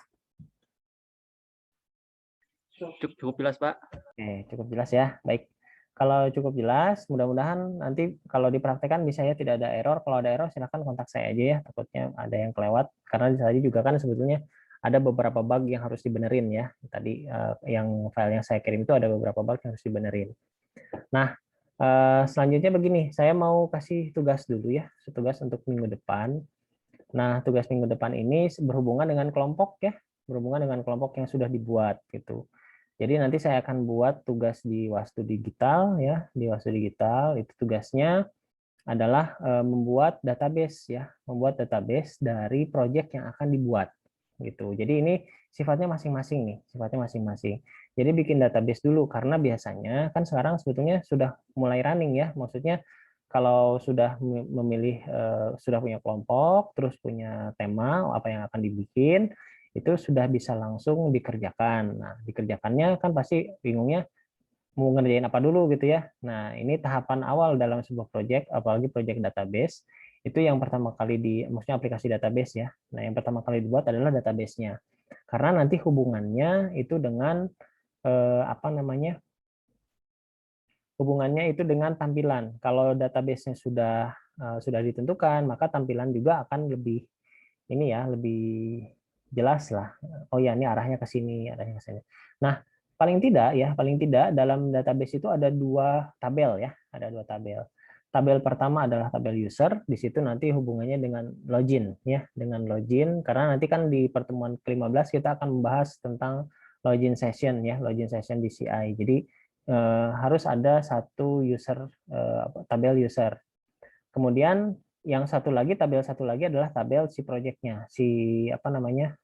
Cukup jelas, Pak. Oke, cukup jelas ya. Baik. Kalau cukup jelas, mudah-mudahan nanti kalau dipraktekkan bisa ya tidak ada error. Kalau ada error silahkan kontak saya aja ya. Takutnya ada yang kelewat. Karena tadi juga kan sebetulnya ada beberapa bug yang harus dibenerin ya. Tadi yang file yang saya kirim itu ada beberapa bug yang harus dibenerin. Nah, selanjutnya begini. Saya mau kasih tugas dulu ya. Tugas untuk minggu depan. Nah, tugas minggu depan ini berhubungan dengan kelompok ya. berhubungan dengan kelompok yang sudah dibuat gitu. Jadi nanti saya akan buat tugas di Wastu Digital ya, di Wastu Digital itu tugasnya adalah membuat database ya, membuat database dari proyek yang akan dibuat gitu. Jadi ini sifatnya masing-masing nih, sifatnya masing-masing. Jadi bikin database dulu karena biasanya kan sekarang sebetulnya sudah mulai running ya, maksudnya kalau sudah memilih sudah punya kelompok, terus punya tema apa yang akan dibikin, itu sudah bisa langsung dikerjakan. Nah, dikerjakannya kan pasti bingungnya mau ngerjain apa dulu gitu ya. Nah, ini tahapan awal dalam sebuah project, apalagi project database, itu yang pertama kali maksudnya aplikasi database ya. Nah, yang pertama kali dibuat adalah database-nya. Karena nanti hubungannya itu dengan apa namanya? Hubungannya itu dengan tampilan. Kalau database-nya sudah ditentukan, maka tampilan juga akan lebih ini ya, lebih jelas lah. Oh ya, ini arahnya ke sini, arahnya ke sini. Nah, paling tidak ya, paling tidak dalam database itu ada dua tabel ya, ada dua tabel. Tabel pertama adalah tabel user, di situ nanti hubungannya dengan login ya, dengan login karena nanti kan di pertemuan ke-15 kita akan membahas tentang login session ya, login session di CI. Jadi harus ada satu user tabel user. Kemudian yang satu lagi tabel satu lagi adalah tabel si projectnya, si apa namanya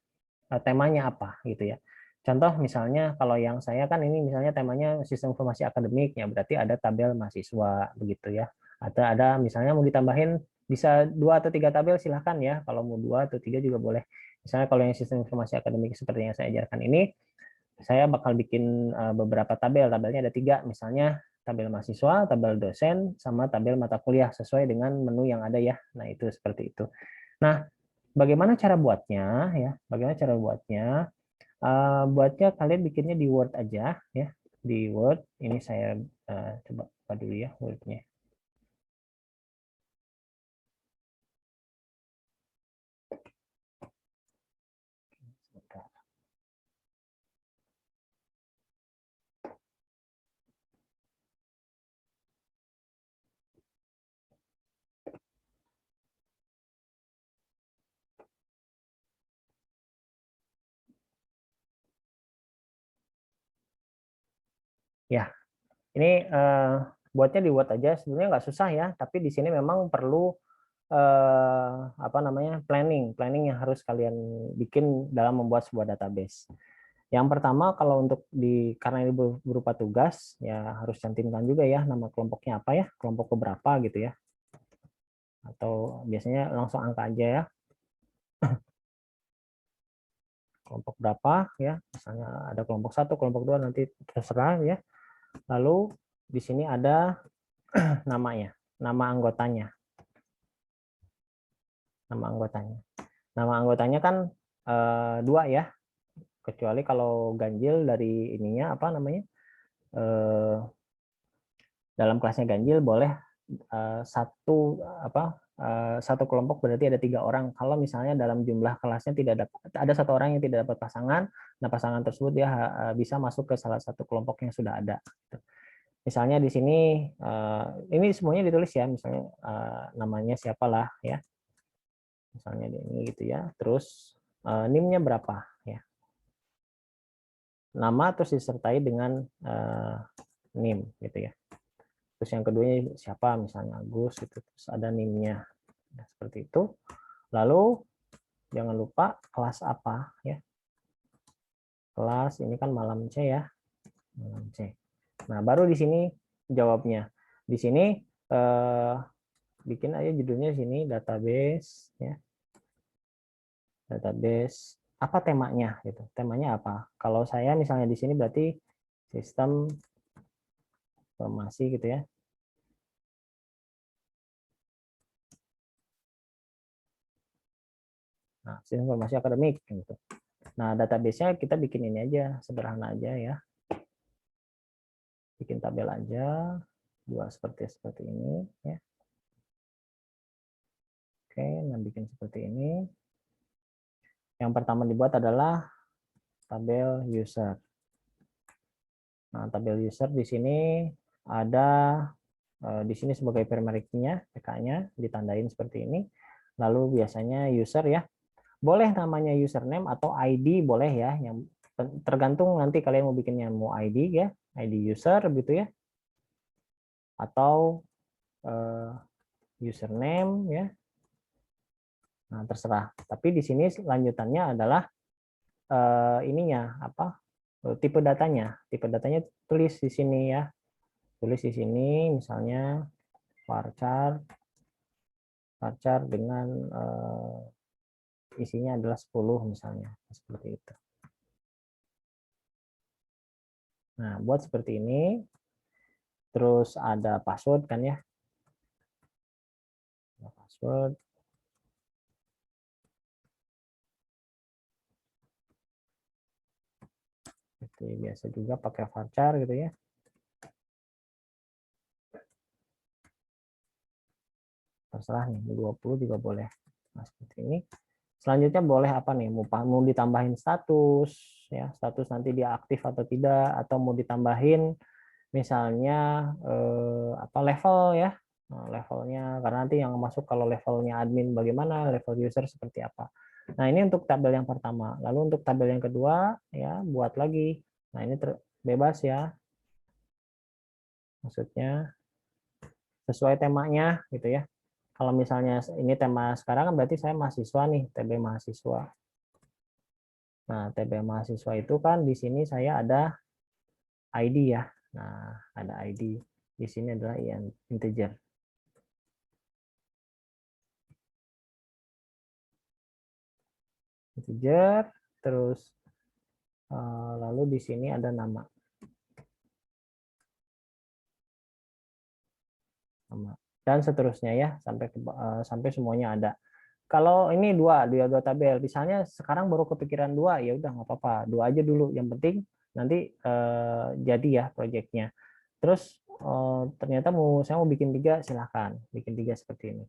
temanya apa gitu ya. Contoh misalnya kalau yang saya kan ini misalnya temanya sistem informasi akademik ya berarti ada tabel mahasiswa begitu ya. Atau ada misalnya mau ditambahin bisa 2 atau 3 tabel silahkan ya. Kalau mau 2 atau 3 juga boleh. Misalnya kalau yang sistem informasi akademik seperti yang saya ajarkan ini saya bakal bikin beberapa tabel. Tabelnya ada 3, misalnya tabel mahasiswa, tabel dosen, sama tabel mata kuliah sesuai dengan menu yang ada ya. Nah itu seperti itu. Nah bagaimana cara buatnya ya? Bagaimana cara buatnya? Buatnya kalian bikinnya di Word aja ya. Di Word ini saya coba buka dulu ya Word-nya. Ya, ini buatnya di Word aja. Sebenarnya nggak susah ya, tapi di sini memang perlu apa namanya planning yang harus kalian bikin dalam membuat sebuah database. Yang pertama kalau untuk karena ini berupa tugas ya harus cantumkan juga ya nama kelompoknya apa ya, kelompok keberapa gitu ya. Atau biasanya langsung angka aja ya. Kelompok berapa ya, misalnya ada kelompok 1, kelompok 2 nanti terserah ya. Lalu di sini ada namanya, nama anggotanya. Nama anggotanya. Nama anggotanya kan 2 ya. Kecuali kalau ganjil dari ininya apa namanya? Dalam kelasnya ganjil boleh satu kelompok berarti ada 3 orang. Kalau misalnya dalam jumlah kelasnya tidak ada 1 orang yang tidak dapat pasangan, nah pasangan tersebut dia bisa masuk ke salah satu kelompok yang sudah ada. Misalnya di sini ini semuanya ditulis ya, misalnya namanya siapalah ya, misalnya ini gitu ya. Terus NIM-nya berapa ya? Nama terus disertai dengan NIM gitu ya. Terus yang keduanya siapa, misalnya Agus gitu, terus ada NIM-nya. Nah, seperti itu. Lalu jangan lupa kelas apa ya. Kelas ini kan malam C ya. Malam C. Nah, baru di sini jawabnya. Di sini bikin aja judulnya sini database ya. Database apa temanya gitu. Temanya apa? Kalau saya misalnya di sini berarti sistem informasi gitu ya. Nah, sistem informasi akademik gitu. Nah, database-nya kita bikin ini aja, sederhana aja ya. Bikin tabel aja, 2 seperti ini ya. Oke, nah bikin seperti ini. Yang pertama dibuat adalah tabel user. Nah, tabel user di sini ada di sini sebagai primary key-nya, PK-nya ditandain seperti ini. Lalu biasanya user ya. Boleh namanya username atau ID boleh ya, yang tergantung nanti kalian mau bikinnya mau ID ya, ID user gitu ya, atau username ya. Nah, terserah. Tapi di sini lanjutannya adalah ininya apa? Tipe datanya. Tipe datanya tulis di sini ya. Tulis di sini misalnya varchar dengan isinya adalah 10 misalnya, seperti itu. Nah, buat seperti ini. Terus ada password kan ya. Password. Seperti biasa juga pakai varchar gitu ya. Terserah nih, 20 juga boleh. Nah, seperti ini. Selanjutnya boleh apa nih? Mau ditambahin status ya, status nanti dia aktif atau tidak, atau mau ditambahin misalnya apa level ya. Nah, levelnya karena nanti yang masuk kalau levelnya admin bagaimana, level user seperti apa. Nah, ini untuk tabel yang pertama. Lalu untuk tabel yang kedua ya, buat lagi. Nah, ini bebas ya. Maksudnya sesuai temanya gitu ya. Kalau misalnya ini tema sekarang kan berarti saya mahasiswa nih, TB mahasiswa. Nah, TB mahasiswa itu kan di sini saya ada ID ya. Nah, ada ID. Di sini adalah integer. Integer, terus lalu di sini ada nama. Dan seterusnya ya, sampai semuanya ada. Kalau ini dua tabel, misalnya sekarang baru kepikiran dua, ya udah nggak apa-apa, dua aja dulu. Yang penting nanti jadi ya proyeknya. Terus ternyata saya mau bikin tiga, silahkan bikin tiga seperti ini.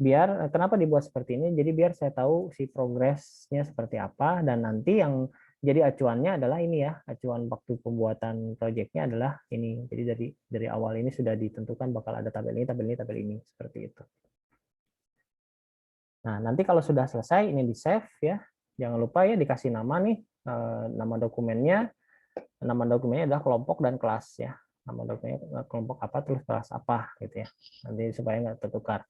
Biar kenapa dibuat seperti ini? Jadi biar saya tahu si progresnya seperti apa, dan nanti yang jadi acuannya adalah ini ya, acuan waktu pembuatan proyeknya adalah ini. Jadi dari awal ini sudah ditentukan bakal ada tabel ini, tabel ini, tabel ini, seperti itu. Nah, nanti kalau sudah selesai ini di save ya. Jangan lupa ya dikasih nama nih, nama dokumennya. Nama dokumennya adalah kelompok dan kelas ya. Nama dokumennya kelompok apa terus kelas apa gitu ya. Nanti supaya nggak tertukar.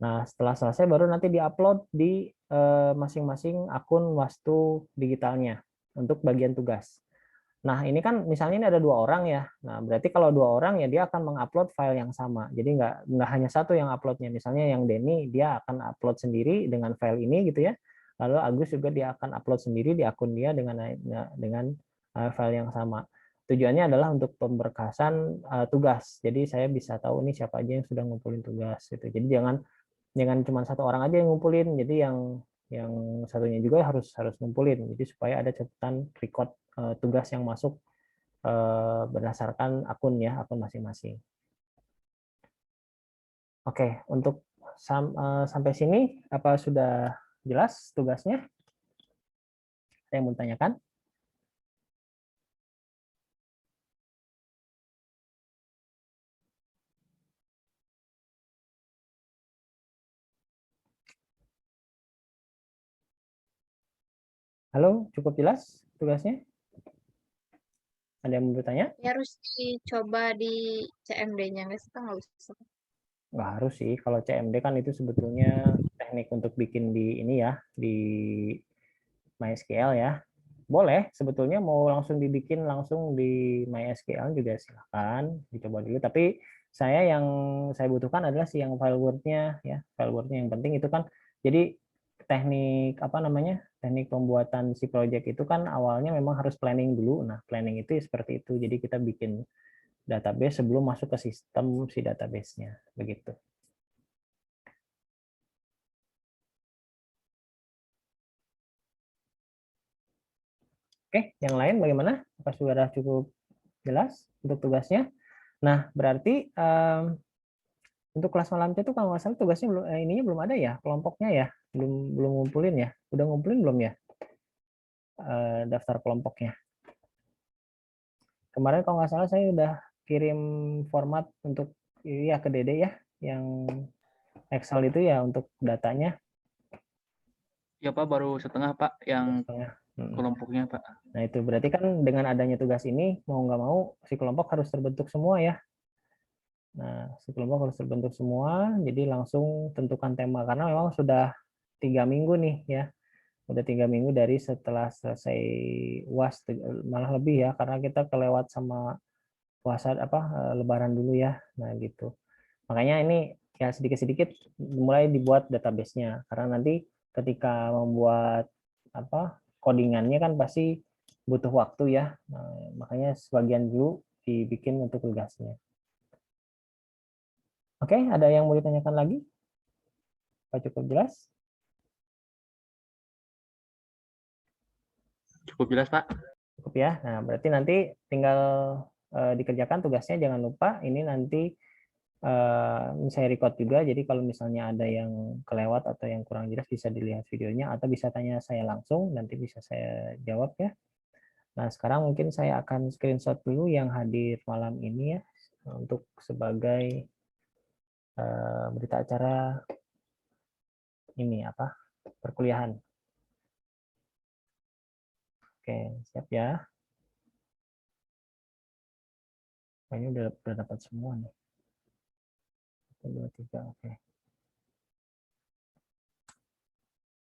Nah, setelah selesai baru nanti diupload di masing-masing akun Wastu digitalnya untuk bagian tugas. Nah, ini kan misalnya ini ada 2 orang ya. Nah, berarti kalau 2 orang ya dia akan mengupload file yang sama. Jadi nggak hanya satu yang uploadnya. Misalnya yang Denny dia akan upload sendiri dengan file ini gitu ya. Lalu Agus juga dia akan upload sendiri di akun dia dengan file yang sama. Tujuannya adalah untuk pemberkasan tugas. Jadi saya bisa tahu nih siapa aja yang sudah ngumpulin tugas gitu. Jadi jangan cuma satu orang aja yang ngumpulin. Jadi yang satunya juga harus ngumpulin. Jadi supaya ada catatan record tugas yang masuk berdasarkan akun ya, akun masing-masing. Oke, untuk sampai sini apa sudah jelas tugasnya? Saya mau tanyakan. Halo, cukup jelas tugasnya? Ada yang mau bertanya? Ya, harus dicoba di CMD-nya, nggak sih? Nggak usah. Nggak harus sih. Kalau CMD kan itu sebetulnya teknik untuk bikin di ini ya, di MySQL ya. Boleh, sebetulnya mau langsung dibikin langsung di MySQL juga silakan dicoba dulu. Tapi yang saya butuhkan adalah yang file Word-nya ya, file Word-nya yang penting itu kan. Jadi teknik apa namanya? Teknik pembuatan si project itu kan awalnya memang harus planning dulu. Nah, planning itu seperti itu. Jadi kita bikin database sebelum masuk ke sistem si database-nya, begitu. Oke, yang lain bagaimana? Apakah sudah cukup jelas untuk tugasnya? Nah, berarti untuk kelas malam itu kalau nggak salah tugasnya ininya belum ada ya, kelompoknya ya, belum ngumpulin ya. Udah ngumpulin belum ya daftar kelompoknya? Kemarin kalau nggak salah saya udah kirim format untuk ya ke Dede ya, yang Excel itu ya untuk datanya. Ya Pak, baru setengah Pak yang Hmm. kelompoknya Pak. Nah itu berarti kan dengan adanya tugas ini mau nggak mau si kelompok harus terbentuk semua ya. Nah si kelompok harus terbentuk semua, jadi langsung tentukan tema karena memang sudah 3 minggu nih ya. Udah 3 minggu dari setelah selesai UAS, malah lebih ya karena kita kelewat sama puasa Lebaran dulu ya. Nah gitu. Makanya ini ya sedikit-sedikit mulai dibuat database-nya karena nanti ketika membuat codingannya kan pasti butuh waktu ya. Nah, makanya sebagian dulu dibikin untuk tugasnya. Oke, ada yang mau ditanyakan lagi? Apa cukup jelas? Cukup jelas Pak. Cukup ya. Nah, berarti nanti tinggal dikerjakan tugasnya, jangan lupa ini nanti saya record juga, jadi kalau misalnya ada yang kelewat atau yang kurang jelas bisa dilihat videonya atau bisa tanya saya langsung, nanti bisa saya jawab ya. Nah, sekarang mungkin saya akan screenshot dulu yang hadir malam ini ya, untuk sebagai berita acara ini perkuliahan. Oke, siap ya. Ini udah dapat semua nih. 1, 2, 3, oke.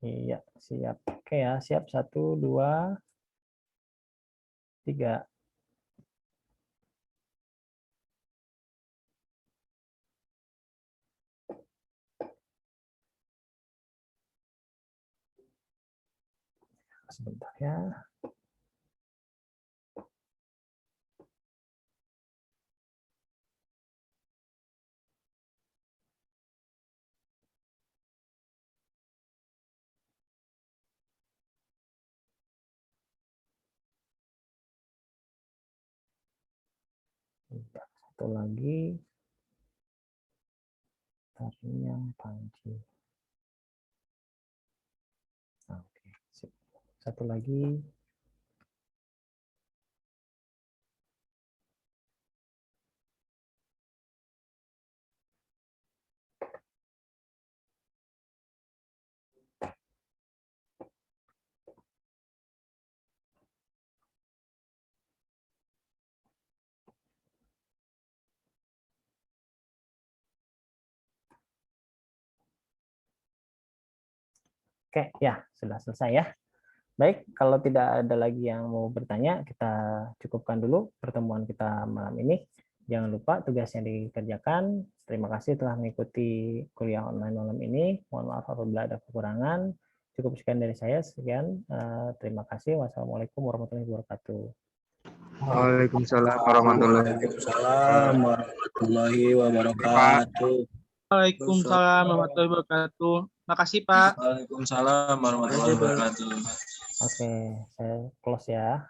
Iya, siap. Oke ya, siap. 1, 2, 3. Sebentar ya. Satu lagi. Yang Panji. Oke. Satu lagi. Oke, ya, sudah selesai ya. Baik, kalau tidak ada lagi yang mau bertanya, kita cukupkan dulu pertemuan kita malam ini. Jangan lupa tugasnya dikerjakan. Terima kasih telah mengikuti kuliah online malam ini. Mohon maaf apabila ada kekurangan. Cukup sekian dari saya. Sekian. Terima kasih. Wassalamualaikum warahmatullahi wabarakatuh. Waalaikumsalam warahmatullahi wabarakatuh. Waalaikumsalam warahmatullahi wabarakatuh. Makasih Pak. Waalaikumsalam warahmatullahi wabarakatuh. Oke, saya close ya.